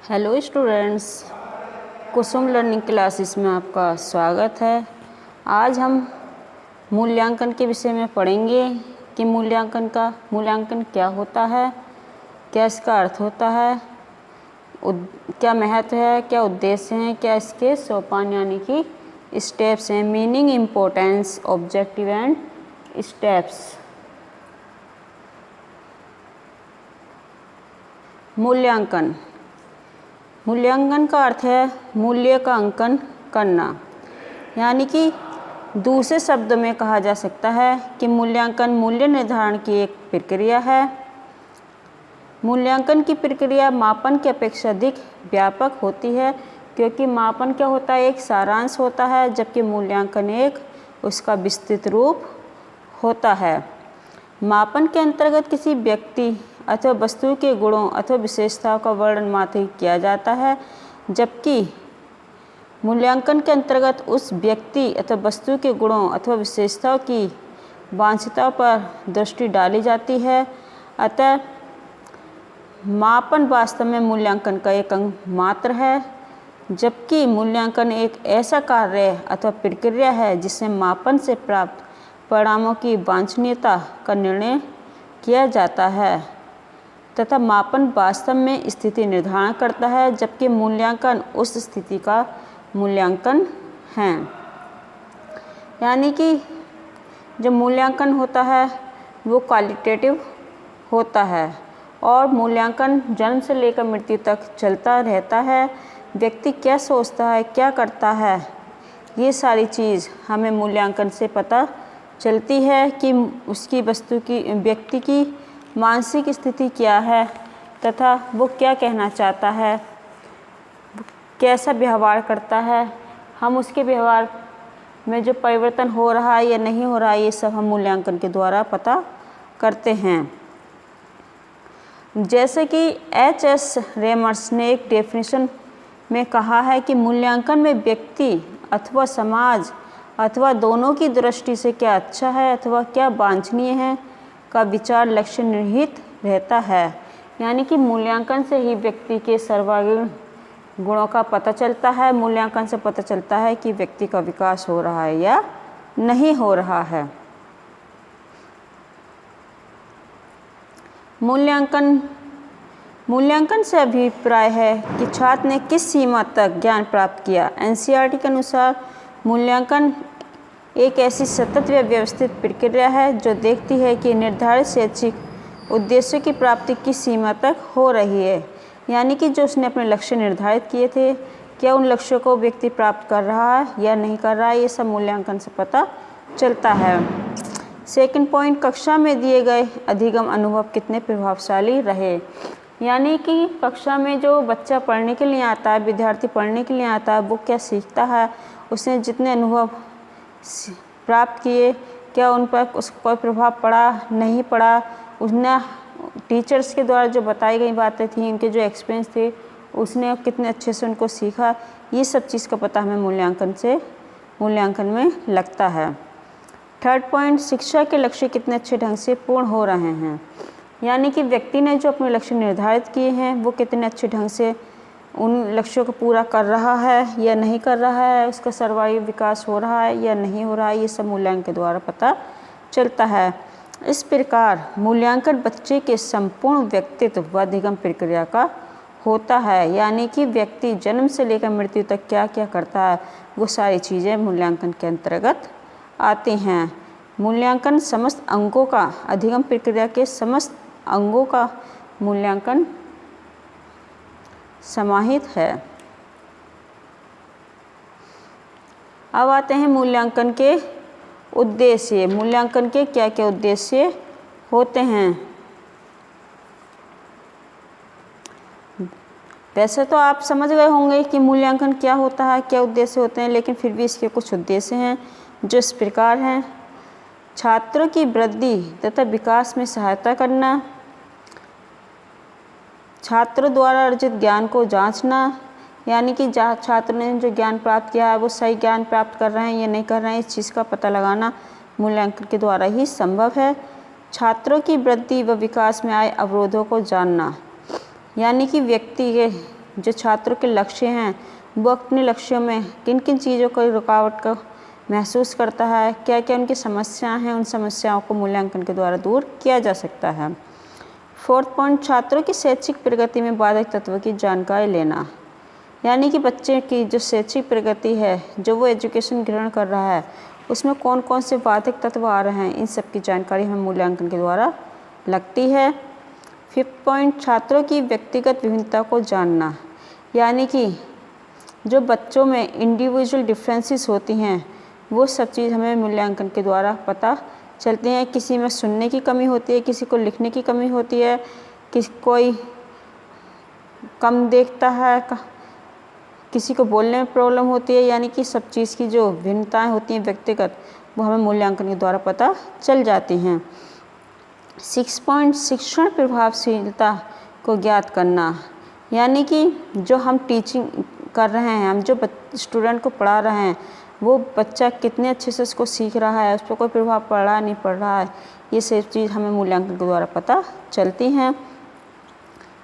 Hello students, कुसुम learning classes में आपका स्वागत है। आज हम मूल्यांकन के विषय में पढ़ेंगे कि मूल्यांकन क्या होता है, क्या इसका अर्थ होता है, क्या महत्व है, क्या उद्देश्य हैं, क्या इसके सोपान यानी कि स्टेप्स हैं। Meaning, importance, objective and steps. मूल्यांकन का अर्थ है मूल्य का अंकन करना, यानी कि दूसरे शब्दों में कहा जा सकता है कि मूल्यांकन मूल्य निर्धारण की एक प्रक्रिया है। मूल्यांकन की प्रक्रिया मापन की अपेक्षा अधिक व्यापक होती है, क्योंकि मापन क्या होता है, एक सारांश होता है, जबकि मूल्यांकन एक उसका विस्तृत रूप होता है। मापन के अंतर्गत किसी व्यक्ति अथवा वस्तु के गुणों अथवा विशेषताओं का वर्णन मात्र ही किया जाता है, जबकि मूल्यांकन के अंतर्गत उस व्यक्ति अथवा वस्तु के गुणों अथवा विशेषताओं की वांछिता पर दृष्टि डाली जाती है। अतः मापन वास्तव में मूल्यांकन का एक अंग मात्र है, जबकि मूल्यांकन एक ऐसा कार्य अथवा प्रक्रिया है जिससे मापन से प्राप्त परिणामों की वांछनीयता का निर्णय किया जाता है तथा मापन वास्तव में स्थिति निर्धारण करता है, जबकि मूल्यांकन उस स्थिति का मूल्यांकन है। यानी कि जो मूल्यांकन होता है वो क्वालिटेटिव होता है और मूल्यांकन जन्म से लेकर मृत्यु तक चलता रहता है। व्यक्ति क्या सोचता है, क्या करता है, ये सारी चीज़ हमें मूल्यांकन से पता चलती है कि उसकी व्यक्ति की मानसिक स्थिति क्या है तथा वो क्या कहना चाहता है, कैसा व्यवहार करता है। हम उसके व्यवहार में जो परिवर्तन हो रहा है या नहीं हो रहा है, ये सब हम मूल्यांकन के द्वारा पता करते हैं। जैसे कि H.S. रेमर्स ने एक डेफिनेशन में कहा है कि मूल्यांकन में व्यक्ति अथवा समाज अथवा दोनों की दृष्टि से क्या अच्छा है अथवा क्या वांछनीय है का विचार लक्ष्य निहित रहता है। यानी कि मूल्यांकन से ही व्यक्ति के सर्वांगीण गुणों का पता चलता है। मूल्यांकन से पता चलता है कि व्यक्ति का विकास हो रहा है या नहीं हो रहा है। मूल्यांकन से अभिप्राय है कि छात्र ने किस सीमा तक ज्ञान प्राप्त किया। NCERT के अनुसार मूल्यांकन एक ऐसी सतत व व्यवस्थित प्रक्रिया है जो देखती है कि निर्धारित शैक्षिक उद्देश्यों की प्राप्ति किस सीमा तक हो रही है। यानी कि जो उसने अपने लक्ष्य निर्धारित किए थे, क्या उन लक्ष्यों को व्यक्ति प्राप्त कर रहा है या नहीं कर रहा है, ये सब मूल्यांकन से पता चलता है। सेकंड पॉइंट, कक्षा में दिए गए अधिगम अनुभव कितने प्रभावशाली रहे। यानी कि कक्षा में जो बच्चा पढ़ने के लिए आता है, विद्यार्थी पढ़ने के लिए आता है, वो क्या सीखता है, उसने जितने अनुभव प्राप्त किए, क्या उन पर उसका कोई प्रभाव पड़ा, नहीं पड़ा, उसने टीचर्स के द्वारा जो बताई गई बातें थी, उनके जो एक्सपीरियंस थे, उसने कितने अच्छे से उनको सीखा, ये सब चीज़ का पता हमें मूल्यांकन में लगता है। थर्ड पॉइंट, शिक्षा के लक्ष्य कितने अच्छे ढंग से पूर्ण हो रहे हैं। यानी कि व्यक्ति ने जो अपने लक्ष्य निर्धारित किए हैं वो कितने अच्छे ढंग से उन लक्ष्यों को पूरा कर रहा है या नहीं कर रहा है, उसका सर्वांगीण विकास हो रहा है या नहीं हो रहा है, ये सब मूल्यांकन के द्वारा पता चलता है। इस प्रकार मूल्यांकन बच्चे के संपूर्ण व्यक्तित्व व अधिगम प्रक्रिया का होता है। यानी कि व्यक्ति जन्म से लेकर मृत्यु तक क्या क्या करता है, वो सारी चीज़ें मूल्यांकन के अंतर्गत आती हैं। मूल्यांकन समस्त अंगों का, अधिगम प्रक्रिया के समस्त अंगों का मूल्यांकन समाहित है। अब आते हैं मूल्यांकन के उद्देश्य। मूल्यांकन के क्या क्या उद्देश्य होते हैं। वैसे तो आप समझ गए होंगे कि मूल्यांकन क्या होता है, क्या उद्देश्य होते हैं, लेकिन फिर भी इसके कुछ उद्देश्य हैं जो इस प्रकार हैं। छात्रों की वृद्धि तथा विकास में सहायता करना, छात्रों द्वारा अर्जित ज्ञान को जांचना, यानी कि छात्र ने जो ज्ञान प्राप्त किया है वो सही ज्ञान प्राप्त कर रहे हैं या नहीं कर रहे हैं, इस चीज़ का पता लगाना मूल्यांकन के द्वारा ही संभव है। छात्रों की वृद्धि व विकास में आए अवरोधों को जानना, यानी कि व्यक्ति के जो छात्रों के लक्ष्य हैं वो अपने लक्ष्यों में किन किन चीज़ों को रुकावट को महसूस करता है, क्या क्या उनकी समस्याएं हैं, उन समस्याओं को मूल्यांकन के द्वारा दूर किया जा सकता है। 4th पॉइंट, छात्रों की शैक्षिक प्रगति में बाधक तत्व की जानकारी लेना, यानी कि बच्चे की जो शैक्षिक प्रगति है, जो वो एजुकेशन ग्रहण कर रहा है, उसमें कौन कौन से बाधक तत्व आ रहे हैं, इन सब की जानकारी हमें मूल्यांकन के द्वारा लगती है। 5th पॉइंट, छात्रों की व्यक्तिगत विभिन्नता को जानना, यानी कि जो बच्चों में इंडिविजुअल डिफरेंसेस होती हैं वो सब चीज़ हमें मूल्यांकन के द्वारा पता चलती हैं। किसी में सुनने की कमी होती है, किसी को लिखने की कमी होती है, कोई कम देखता है, किसी को बोलने में प्रॉब्लम होती है, यानी कि सब चीज़ की जो भिन्नताएं होती हैं व्यक्तिगत, वो हमें मूल्यांकन के द्वारा पता चल जाती हैं। 6 पॉइंट, शिक्षण प्रभावशीलता को ज्ञात करना, यानी कि जो हम टीचिंग कर रहे हैं, हम जो स्टूडेंट को पढ़ा रहे हैं, वो बच्चा कितने अच्छे से उसको सीख रहा है, उस पर कोई प्रभाव पड़ रहा है नहीं पड़ रहा है, ये सब चीज़ हमें मूल्यांकन के द्वारा पता चलती हैं।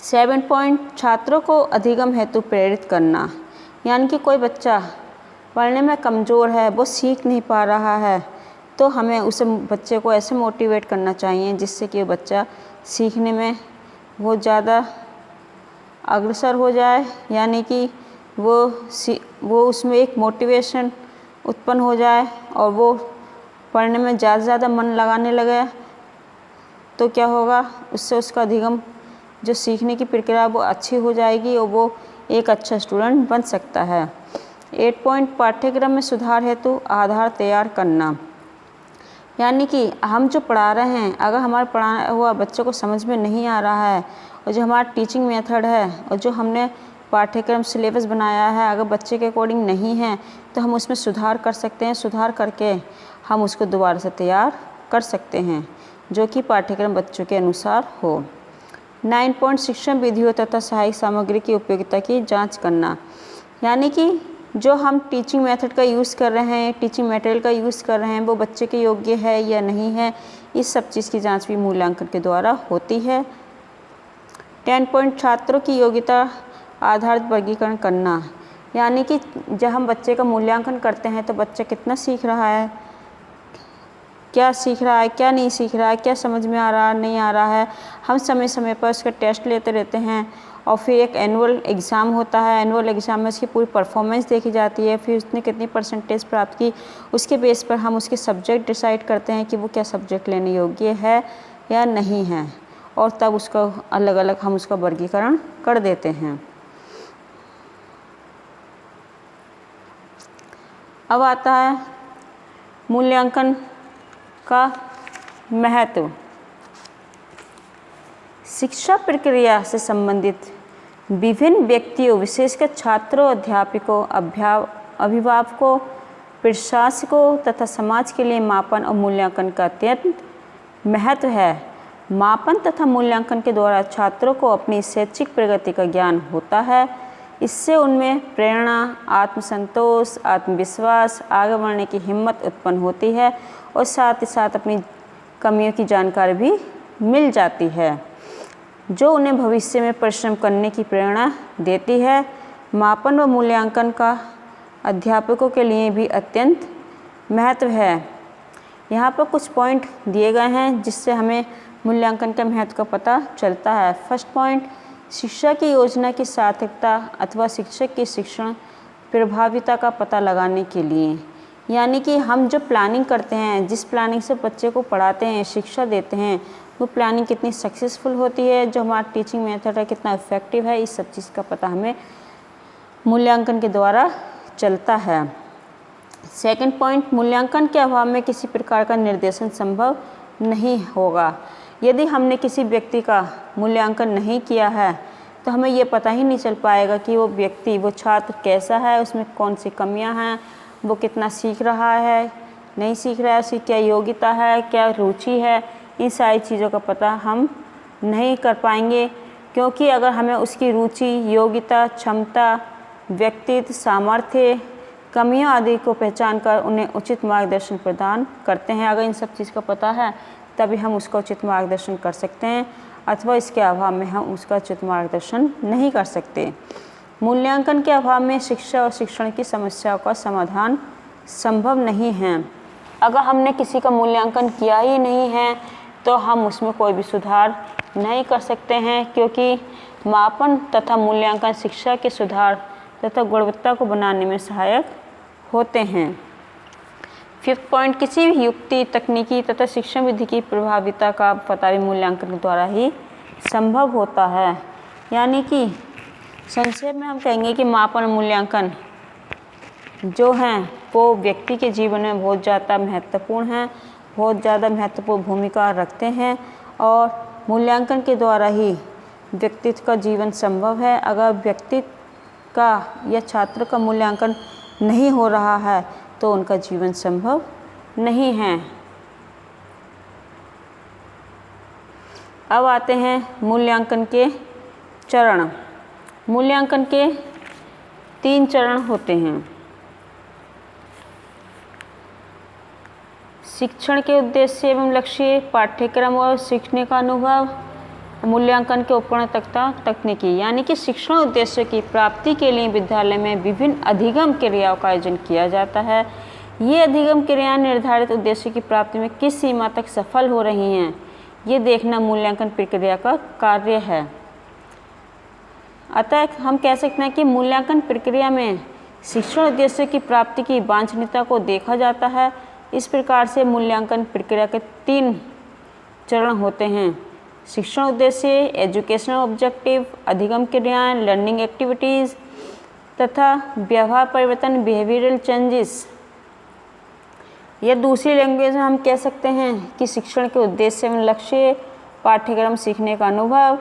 7 पॉइंट, छात्रों को अधिगम हेतु प्रेरित करना, यानी कि कोई बच्चा पढ़ने में कमज़ोर है, वो सीख नहीं पा रहा है, तो हमें उसे बच्चे को ऐसे मोटिवेट करना चाहिए जिससे कि बच्चा सीखने में वो ज़्यादा अग्रसर हो जाए, यानी कि वो उसमें एक मोटिवेशन उत्पन्न हो जाए और वो पढ़ने में ज़्यादा से ज़्यादा मन लगाने लगे। तो क्या होगा, उससे उसका अधिगम जो सीखने की प्रक्रिया वो अच्छी हो जाएगी और वो एक अच्छा स्टूडेंट बन सकता है। 8 पॉइंट, पाठ्यक्रम में सुधार हेतु आधार तैयार करना, यानी कि हम जो पढ़ा रहे हैं, अगर हमारा पढ़ाया हुआ बच्चों को समझ में नहीं आ रहा है और जो हमारा टीचिंग मेथड है और जो हमने पाठ्यक्रम सिलेबस बनाया है अगर बच्चे के अकॉर्डिंग नहीं है तो हम उसमें सुधार कर सकते हैं। सुधार करके हम उसको दोबारा से तैयार कर सकते हैं जो कि पाठ्यक्रम बच्चों के अनुसार हो। 9 पॉइंट, शिक्षण विधियों तथा सहायक सामग्री की उपयोगिता की जांच करना, यानी कि जो हम टीचिंग मेथड का यूज़ कर रहे हैं, टीचिंग मटेरियल का यूज़ कर रहे हैं, वो बच्चे के योग्य है या नहीं है, इस सब चीज़ की जांच भी मूल्यांकन के द्वारा होती है। 10 पॉइंट, छात्रों की योग्यता आधारित वर्गीकरण करना, यानी कि जब हम बच्चे का मूल्यांकन करते हैं तो बच्चा कितना सीख रहा है, क्या सीख रहा है, क्या नहीं सीख रहा है, क्या समझ में आ रहा है, नहीं आ रहा है। हम समय समय पर उसका टेस्ट लेते रहते हैं और फिर एक एनुअल एग्ज़ाम होता है। एनुअल एग्ज़ाम में उसकी पूरी परफॉर्मेंस देखी जाती है, फिर उसने कितनी परसेंटेज प्राप्त की, उसके बेस पर हम उसके सब्जेक्ट डिसाइड करते हैं कि वो क्या सब्जेक्ट लेने योग्य है या नहीं है, और तब उसका अलग अलग हम उसका वर्गीकरण कर देते हैं। अब आता है मूल्यांकन का महत्व। शिक्षा प्रक्रिया से संबंधित विभिन्न व्यक्तियों, विशेषकर छात्रों, अध्यापकों, अभिभावकों, प्रशासकों तथा समाज के लिए मापन और मूल्यांकन का अत्यंत महत्व है। मापन तथा मूल्यांकन के द्वारा छात्रों को अपनी शैक्षिक प्रगति का ज्ञान होता है। इससे उनमें प्रेरणा, आत्मसंतोष, आत्मविश्वास, आगे बढ़ने की हिम्मत उत्पन्न होती है और साथ ही साथ अपनी कमियों की जानकारी भी मिल जाती है जो उन्हें भविष्य में परिश्रम करने की प्रेरणा देती है। मापन व मूल्यांकन का अध्यापकों के लिए भी अत्यंत महत्व है। यहाँ पर कुछ पॉइंट दिए गए हैं जिससे हमें मूल्यांकन के महत्व का पता चलता है। फर्स्ट पॉइंट, शिक्षा की योजना की सार्थकता अथवा शिक्षक की शिक्षण प्रभाविता का पता लगाने के लिए, यानी कि हम जो प्लानिंग करते हैं, जिस प्लानिंग से बच्चे को पढ़ाते हैं, शिक्षा देते हैं, वो प्लानिंग कितनी सक्सेसफुल होती है, जो हमारा टीचिंग मेथड है कितना इफ़ेक्टिव है, इस सब चीज़ का पता हमें मूल्यांकन के द्वारा चलता है। सेकंड पॉइंट, मूल्यांकन के अभाव में किसी प्रकार का निर्देशन संभव नहीं होगा। यदि हमने किसी व्यक्ति का मूल्यांकन नहीं किया है तो हमें ये पता ही नहीं चल पाएगा कि वो व्यक्ति, वो छात्र कैसा है, उसमें कौन सी कमियां हैं, वो कितना सीख रहा है, नहीं सीख रहा है, उसकी क्या योग्यता है, क्या रुचि है, इन सारी चीज़ों का पता हम नहीं कर पाएंगे। क्योंकि अगर हमें उसकी रुचि, योग्यता, क्षमता, व्यक्तित्व, सामर्थ्य, कमियों आदि को पहचान कर उन्हें उचित मार्गदर्शन प्रदान करते हैं, अगर इन सब चीज़ का पता है तभी हम उसका उचित मार्गदर्शन कर सकते हैं, अथवा इसके अभाव में हम उसका उचित मार्गदर्शन नहीं कर सकते। मूल्यांकन के अभाव में शिक्षा और शिक्षण की समस्याओं का समाधान संभव नहीं है। अगर हमने किसी का मूल्यांकन किया ही नहीं है तो हम उसमें कोई भी सुधार नहीं कर सकते हैं, क्योंकि मापन तथा मूल्यांकन शिक्षा के सुधार तथा गुणवत्ता को बनाने में सहायक होते हैं। 5th पॉइंट, किसी भी युक्ति, तकनीकी तथा शिक्षण विधि की प्रभाविता का पता भी मूल्यांकन के द्वारा ही संभव होता है। यानी कि संक्षेप में हम कहेंगे कि मापन और मूल्यांकन जो हैं वो व्यक्ति के जीवन में बहुत ज़्यादा महत्वपूर्ण हैं, बहुत ज़्यादा महत्वपूर्ण भूमिका रखते हैं और मूल्यांकन के द्वारा ही व्यक्तित्व का जीवन संभव है। अगर व्यक्ति का या छात्र का मूल्यांकन नहीं हो रहा है तो उनका जीवन संभव नहीं है। अब आते हैं मूल्यांकन के चरण। मूल्यांकन के 3 चरण होते हैं। शिक्षण के उद्देश्य एवं लक्ष्य, पाठ्यक्रम और सीखने का अनुभव, मूल्यांकन के उपकरण तथा तकनीकी। यानी कि शिक्षण उद्देश्य की प्राप्ति के लिए विद्यालय में विभिन्न अधिगम क्रियाओं का आयोजन किया जाता है। ये अधिगम क्रियाएं निर्धारित उद्देश्य की प्राप्ति में किस सीमा तक सफल हो रही हैं, ये देखना मूल्यांकन प्रक्रिया का कार्य है। अतः हम कह सकते हैं कि मूल्यांकन प्रक्रिया में शिक्षण उद्देश्य की प्राप्ति की वांछनीयता को देखा जाता है। इस प्रकार से मूल्यांकन प्रक्रिया के 3 चरण होते हैं। शिक्षण उद्देश्य, एजुकेशनल ऑब्जेक्टिव, अधिगम क्रियाएं, लर्निंग एक्टिविटीज़ तथा व्यवहार परिवर्तन, बिहेवियरल चेंजेस। या दूसरी लैंग्वेज में हम कह सकते हैं कि शिक्षण के उद्देश्य एवं लक्ष्य, पाठ्यक्रम, सीखने का अनुभव,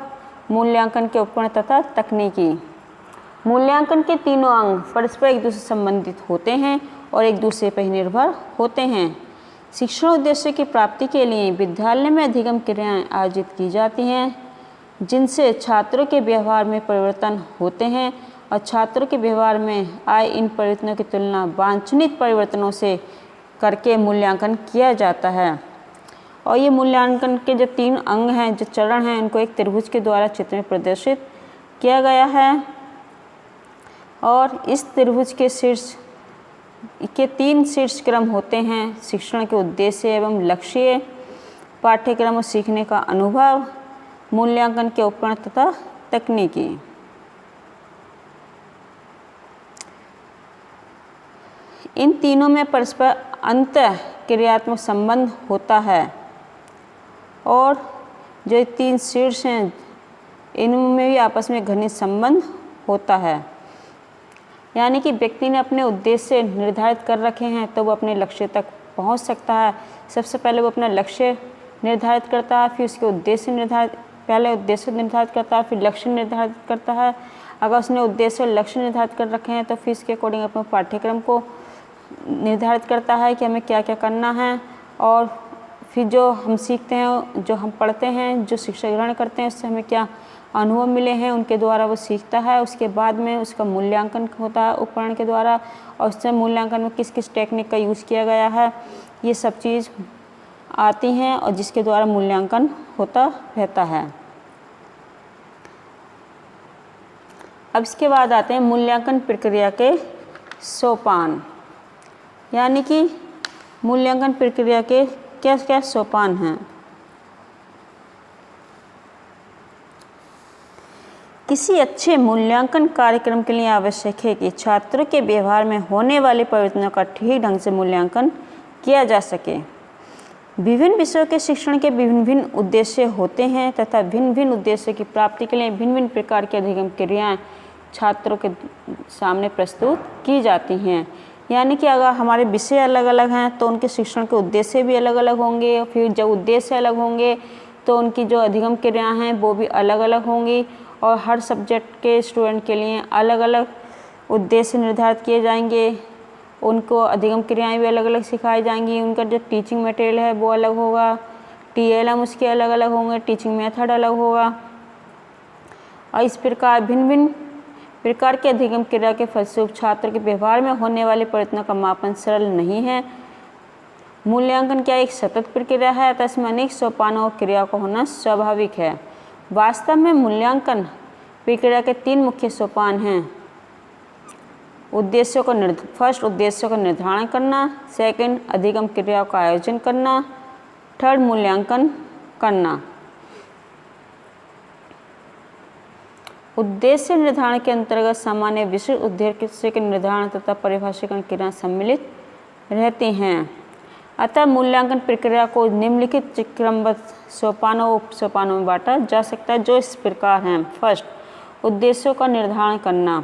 मूल्यांकन के उपकरण तथा तकनीकी। मूल्यांकन के तीनों अंग परस्पर एक दूसरे से संबंधित होते हैं और एक दूसरे पर ही निर्भर होते हैं। शिक्षण उद्देश्य की प्राप्ति के लिए विद्यालय में अधिगम क्रियाएं आयोजित की जाती हैं, जिनसे छात्रों के व्यवहार में परिवर्तन होते हैं और छात्रों के व्यवहार में आए इन परिवर्तनों की तुलना वांछनीय परिवर्तनों से करके मूल्यांकन किया जाता है। और ये मूल्यांकन के जो 3 अंग हैं, जो चरण हैं, इनको एक त्रिभुज के द्वारा चित्र में प्रदर्शित किया गया है। और इस त्रिभुज के शीर्ष के 3 शीर्ष क्रम होते हैं। शिक्षण के उद्देश्य एवं लक्ष्य, पाठ्यक्रम और सीखने का अनुभव, मूल्यांकन के उपकरण तथा तकनीकी। इन तीनों में परस्पर अंतः क्रियात्मक संबंध होता है और जो 3 शीर्ष हैं इनमें भी आपस में घनिष्ठ संबंध होता है। यानी कि व्यक्ति ने अपने उद्देश्य निर्धारित कर रखे हैं तो वो अपने लक्ष्य तक पहुंच सकता है। सबसे पहले वो अपना लक्ष्य निर्धारित करता है, फिर उसके उद्देश्य निर्धारित करता है, फिर लक्ष्य निर्धारित करता है। अगर उसने उद्देश्य और लक्ष्य निर्धारित कर रखे हैं तो फिर इसके अकॉर्डिंग अपने पाठ्यक्रम को निर्धारित करता है कि हमें क्या क्या करना है। और फिर जो हम सीखते हैं, जो हम पढ़ते हैं, जो शिक्षा ग्रहण करते हैं, उससे हमें क्या अनुभव मिले हैं, उनके द्वारा वो सीखता है। उसके बाद में उसका मूल्यांकन होता है उपकरण के द्वारा, और उससे मूल्यांकन में किस किस टेक्निक का यूज़ किया गया है, ये सब चीज़ आती हैं और जिसके द्वारा मूल्यांकन होता रहता है। अब इसके बाद आते हैं मूल्यांकन प्रक्रिया के सोपान। यानी कि मूल्यांकन प्रक्रिया के क्या क्या सोपान हैं। किसी अच्छे मूल्यांकन कार्यक्रम के लिए आवश्यक है कि छात्रों के व्यवहार में होने वाले परिवर्तनों का ठीक ढंग से मूल्यांकन किया जा सके। विभिन्न विषयों के शिक्षण के भिन्न भिन्न उद्देश्य होते हैं तथा भिन्न भिन्न उद्देश्य की प्राप्ति के लिए भिन्न भिन्न प्रकार की अधिगम क्रियाएं छात्रों के सामने प्रस्तुत की जाती हैं। यानी कि अगर हमारे विषय अलग अलग हैं तो उनके शिक्षण के उद्देश्य भी अलग अलग होंगे, और फिर जब उद्देश्य अलग होंगे तो उनकी जो अधिगम क्रियाएं हैं वो भी अलग अलग होंगी। और हर सब्जेक्ट के स्टूडेंट के लिए अलग अलग उद्देश्य निर्धारित किए जाएंगे, उनको अधिगम क्रियाएं भी अलग अलग सिखाई जाएंगी, उनका जो टीचिंग मटेरियल है वो अलग होगा, TLM उसके अलग अलग होंगे, टीचिंग मेथड अलग होगा। और इस प्रकार भिन्न भिन्न प्रकार के अधिगम क्रिया के फलस्वरूप छात्र के व्यवहार में होने वाले परिवर्तनों का मापन सरल नहीं है। मूल्यांकन क्या एक सतत प्रक्रिया है, तो इसमें अनेक सोपानों और क्रियाओं का होना स्वाभाविक है। वास्तव में मूल्यांकन प्रक्रिया के 3 मुख्य सोपान हैं। फर्स्ट उद्देश्यों का निर्धारण करना, सेकंड अधिगम क्रियाओं का आयोजन करना, थर्ड मूल्यांकन करना। उद्देश्य निर्धारण के अंतर्गत सामान्य विशिष्ट उद्देश्य के निर्धारण तथा परिभाषीकरण क्रियाएं सम्मिलित रहती हैं। अतः मूल्यांकन प्रक्रिया को निम्नलिखित क्रमबद्ध सोपानों में बांटा जा सकता है, जो इस प्रकार हैं। फर्स्ट, उद्देश्यों का निर्धारण करना।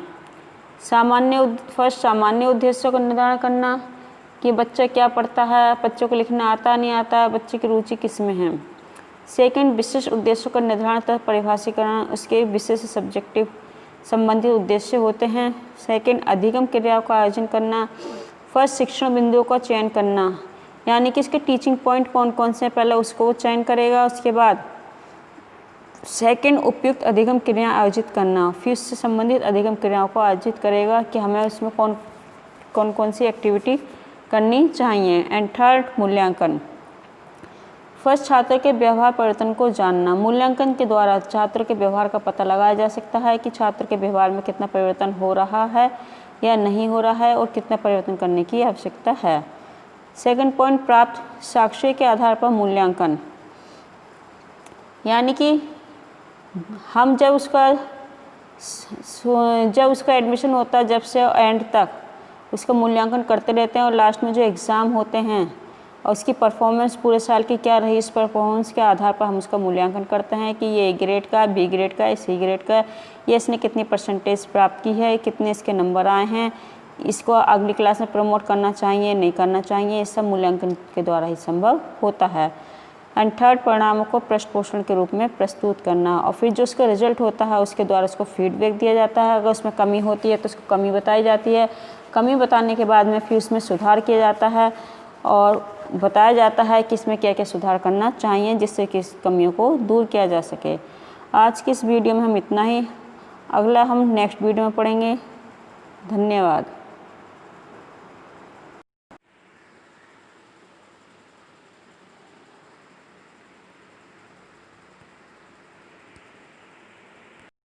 सामान्य उद्देश्यों का निर्धारण करना कि बच्चा क्या पढ़ता है, बच्चों को लिखना आता नहीं आता, बच्चे की रुचि किस में है। सेकंड, विशिष्ट उद्देश्यों का निर्धारण तथा परिभाषीकरण, उसके विशेष सब्जेक्टिव संबंधित उद्देश्य होते हैं। सेकंड, अधिगम क्रियाओं का आयोजन करना। फर्स्ट, शिक्षण बिंदुओं का चयन करना, यानी कि इसके टीचिंग पॉइंट कौन कौन से हैं, पहले उसको चयन करेगा। उसके बाद सेकंड, उपयुक्त अधिगम क्रियाएं आयोजित करना, फिर उससे संबंधित अधिगम क्रियाओं को आयोजित करेगा कि हमें उसमें कौन कौन सी एक्टिविटी करनी चाहिए। एंड थर्ड, मूल्यांकन। फर्स्ट, छात्र के व्यवहार परिवर्तन को जानना। मूल्यांकन के द्वारा छात्र के व्यवहार का पता लगाया जा सकता है कि छात्र के व्यवहार में कितना परिवर्तन हो रहा है या नहीं हो रहा है और कितना परिवर्तन करने की आवश्यकता है। सेकंड पॉइंट, प्राप्त साक्ष्य के आधार पर मूल्यांकन, यानी कि हम जब उसका एडमिशन होता है जब से एंड तक उसका मूल्यांकन करते रहते हैं, और लास्ट में जो एग्ज़ाम होते हैं और उसकी परफॉर्मेंस पूरे साल की क्या रही, इस परफॉर्मेंस के आधार पर हम उसका मूल्यांकन करते हैं कि ये ए ग्रेड का, बी ग्रेड का, सी ग्रेड का, ये इसने कितनी परसेंटेज प्राप्त की है, कितने इसके नंबर आए हैं, इसको अगली क्लास में प्रमोट करना चाहिए नहीं करना चाहिए, ये सब मूल्यांकन के द्वारा ही संभव होता है। एंड थर्ड, परिणामों को पृष्ठ पोषण के रूप में प्रस्तुत करना, और फिर जो उसका रिजल्ट होता है उसके द्वारा उसको फीडबैक दिया जाता है। अगर उसमें कमी होती है तो उसको कमी बताई जाती है, कमी बताने के बाद में फिर उसमें सुधार किया जाता है और बताया जाता है कि इसमें क्या क्या सुधार करना चाहिए जिससे कि इस कमियों को दूर किया जा सके। आज की इस वीडियो में हम इतना ही, अगला हम नेक्स्ट वीडियो में पढ़ेंगे। धन्यवाद।